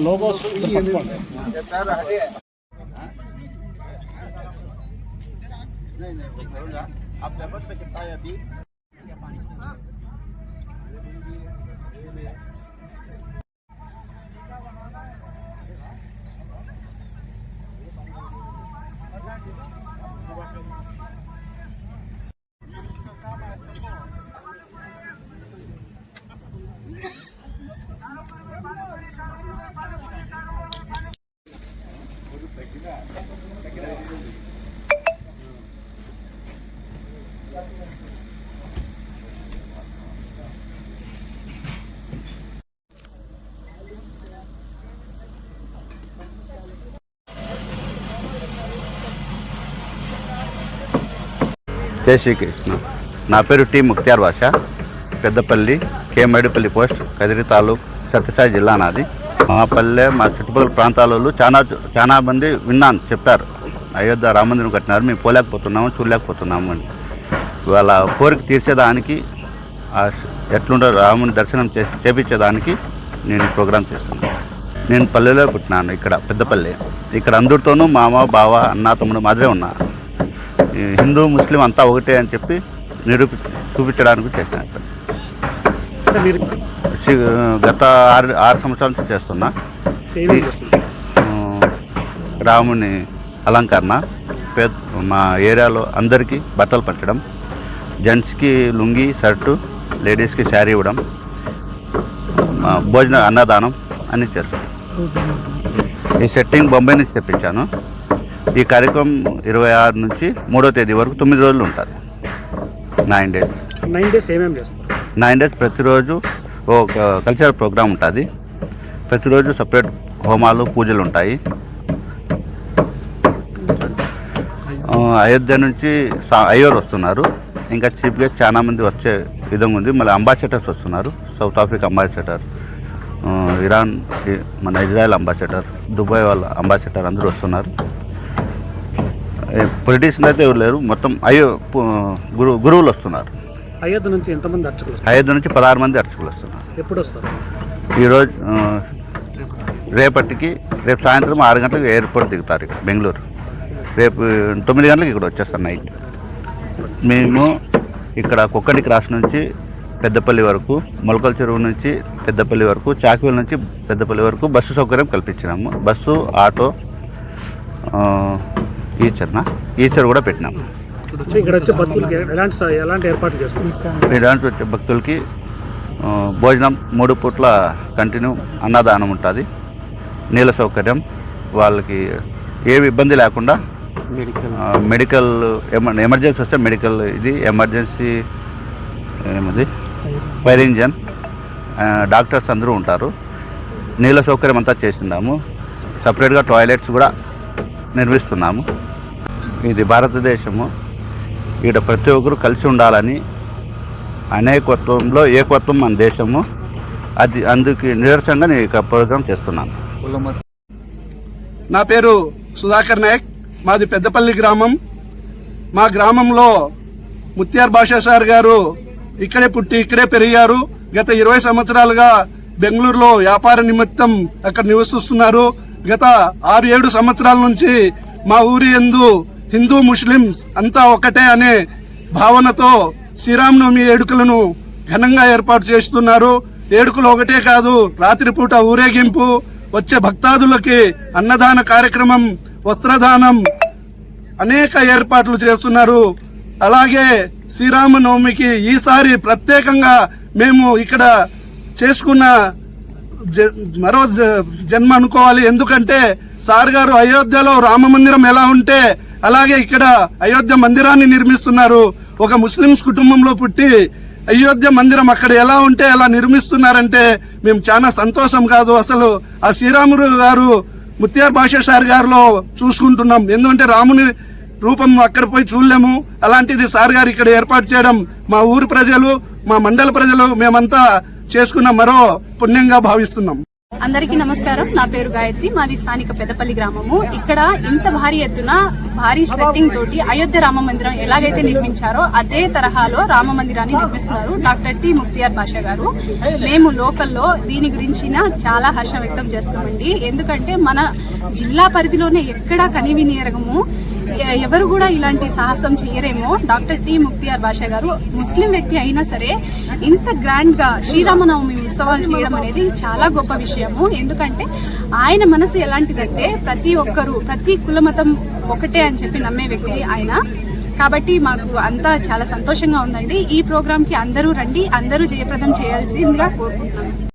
logos आप paper पे कितना है अभी జై శ్రీకృష్ణ. నా పేరు టి ముక్తియార్ భాష. పెద్దపల్లి కే మేడిపల్లి పోస్ట్, కదిరి తాలూక్, సత్యసాయి జిల్లా నాది. మా పల్లె, మా చుట్టుపక్కల ప్రాంతాలలో చాలా మంది విన్నాను, చెప్పారు అయోధ్య రామమందిరం కట్టినారు, మేము పోలేకపోతున్నాము, చూడలేకపోతున్నాము అని. వాళ్ళ కోరిక తీర్చేదానికి, ఎట్లుండో రాముని దర్శనం చేపించేదానికి నేను ప్రోగ్రాం చేస్తున్నాను. నేను పల్లెలో పుట్టినాను, ఇక్కడ పెద్దపల్లి. ఇక్కడ అందరితోనూ మామ, బావ, అన్న, తమ్ముడు మాదిరే ఉన్నా. హిందూ ముస్లిం అంతా ఒకటే అని చెప్పి చూపించడానికి చేస్తాను. గత 6 సంవత్సరాల నుంచి చేస్తున్నా. రాముని అలంకరణ, మా ఏరియాలో అందరికీ బట్టలు పంచడం, జెంట్స్కి లుంగి షర్టు, లేడీస్కి శారీ ఇవ్వడం, భోజన అన్నదానం అన్నీ చేస్తాం. ఈ సెట్టింగ్ బొంబాయి నుంచి తెప్పించాను. ఈ కార్యక్రమం 26 నుంచి 3వ తేదీ వరకు 9 రోజులు ఉంటుంది. 9 days. 9 days ఏమేమి చేస్తారు? 9 days ప్రతిరోజు ఒక కల్చరల్ ప్రోగ్రామ్ ఉంటుంది. ప్రతిరోజు సపరేట్ హోమాలు, పూజలు ఉంటాయి. అయోధ్య నుంచి అయ్యోరు వస్తున్నారు. ఇంకా చీఫ్ గెస్ట్ చాలా మంది వచ్చే విధంగా ఉంది. మళ్ళీ అంబాసిడర్స్ వస్తున్నారు. సౌత్ ఆఫ్రికా అంబాసిడర్, ఇరాన్, మన ఇజ్రాయెల్ అంబాసిడర్, దుబాయ్ వాళ్ళ అంబాసిడర్ అందరూ వస్తున్నారు. పొలిటీషియన్ అయితే ఎవరు లేరు, మొత్తం గురువులు వస్తున్నారు. అయోధ్య నుంచి ఎంతమంది అర్చకులు? అయోధ్య నుంచి 16 మంది అర్చకులు వస్తున్నారు. ఎప్పుడు వస్తారు? ఈరోజు రేపు సాయంత్రం 6 గంటలకు ఎయిర్పోర్ట్ దిగుతారు ఇక్కడ బెంగళూరు. రేపు 9 గంటలకు ఇక్కడ వచ్చేస్తారు నైట్. మేము ఇక్కడ కొక్కడి క్రాస్ నుంచి పెద్దపల్లి వరకు, మొలకల చెరువు నుంచి పెద్దపల్లి వరకు, చాకివేల్ నుంచి పెద్దపల్లి వరకు బస్సు సౌకర్యం కల్పించినాము. బస్సు, ఆటో, ఈచర్ కూడా పెట్టినాము. ఇక్కడ వచ్చే భక్తులకి ఎలాంటి ఏర్పాట్లు చేస్తాం? ఇలాంటి వచ్చే భక్తులకి భోజనం 3 పూట్ల కంటిన్యూ అన్నదానం ఉంటుంది. నీళ్ళ సౌకర్యం, వాళ్ళకి ఏమి ఇబ్బంది లేకుండా మెడికల్ ఎమర్జెన్సీ వస్తే మెడికల్, ఇది ఎమర్జెన్సీ ఏమది ఫైర్ ఇంజన్, డాక్టర్స్ అందరూ ఉంటారు. నీళ్ళ సౌకర్యం అంతా చేస్తున్నాము. సపరేట్గా టాయిలెట్స్ కూడా నిర్మిస్తున్నాము. ఇది భారతదేశము, ఇక్కడ ప్రతి ఒక్కరు కలిసి ఉండాలని, అనేకత్వంలో ఏకత్వం మన దేశము, అది అందుకు నిదర్శనంగా నేను ఇక ప్రోగ్రాం చేస్తున్నాను. నా పేరు సుధాకర్ నాయక్. మాది పెద్దపల్లి గ్రామం. మా గ్రామంలో ముత్యార్ బాషా సార్ గారు ఇక్కడే పుట్టి ఇక్కడే పెరిగారు. గత 20 సంవత్సరాలుగా బెంగళూరులో వ్యాపార నిమిత్తం అక్కడ నివసిస్తున్నారు. గత 6-7 సంవత్సరాల నుంచి మా ఊరి యందు హిందూ ముస్లిమ్స్ అంతా ఒకటే అనే భావనతో శ్రీరామనవమి వేడుకలను ఘనంగా ఏర్పాటు చేస్తున్నారు. వేడుకలు ఒకటే కాదు, రాత్రిపూట ఊరేగింపు, వచ్చే భక్తాదులకి అన్నదాన కార్యక్రమం, వస్త్రదానం, అనేక ఏర్పాట్లు చేస్తున్నారు. అలాగే శ్రీరామనవమికి ఈసారి ప్రత్యేకంగా మేము ఇక్కడ చేసుకున్న మరో జన్మ అనుకోవాలి. ఎందుకంటే సార్ గారు అయోధ్యలో రామ మందిరం ఎలా ఉంటే అలాగే ఇక్కడ అయోధ్య మందిరాన్ని నిర్మిస్తున్నారు. ఒక ముస్లిమ్స్ కుటుంబంలో పుట్టి అయోధ్య మందిరం అక్కడ ఎలా ఉంటే అలా నిర్మిస్తున్నారంటే మేము చాలా సంతోషం కాదు, అసలు ఆ శ్రీరాముడు గారు ముత్యార్ బాషా సార్ గారిలో చూసుకుంటున్నాం. ఎందుకంటే రాముని రూపం అక్కడ పోయి చూడలేము. అలాంటిది సార్ గారు ఇక్కడ ఏర్పాటు చేయడం మా ఊరు ప్రజలు, మా మండల ప్రజలు మేమంతా చేసుకున్న మరో పుణ్యంగా భావిస్తున్నాం. అందరికీ నమస్కారం. నా పేరు గాయత్రి. మాది స్థానిక పెద్దపల్లి గ్రామము. ఇక్కడ ఇంత భారీ ఎత్తున భారీ సెట్టింగ్ తోటి అయోధ్య రామ మందిరం ఎలాగైతే నిర్మించారో అదే తరహాలో రామ మందిరాన్ని నిర్మిస్తున్నారు డాక్టర్ టి ముక్తియార్ బాషా గారు. మేము లోకల్లో దీని గురించిన చాలా హర్షం వ్యక్తం చేస్తామండి. ఎందుకంటే మన జిల్లా పరిధిలోనే ఎక్కడా కనివిని ఎరగము, ఎవరు కూడా ఇలాంటి సాహసం చేయరేమో. డాక్టర్ టి ముక్తియార్ బాషా గారు ముస్లిం వ్యక్తి అయినా సరే ఇంత గ్రాండ్ గా శ్రీరామనవమి ఉత్సవాలు చేయడం అనేది చాలా గొప్ప విషయము. ఎందుకంటే ఆయన మనసు ఎలాంటిదంటే ప్రతి ఒక్కరు, ప్రతి కుల మతం ఒకటే అని చెప్పి నమ్మే వ్యక్తి ఆయన. కాబట్టి మాకు అంతా చాలా సంతోషంగా ఉందండి. ఈ ప్రోగ్రామ్ కి అందరూ రండి, అందరూ జయప్రదం చేయాల్సిందిగా కోరుకుంటున్నాను.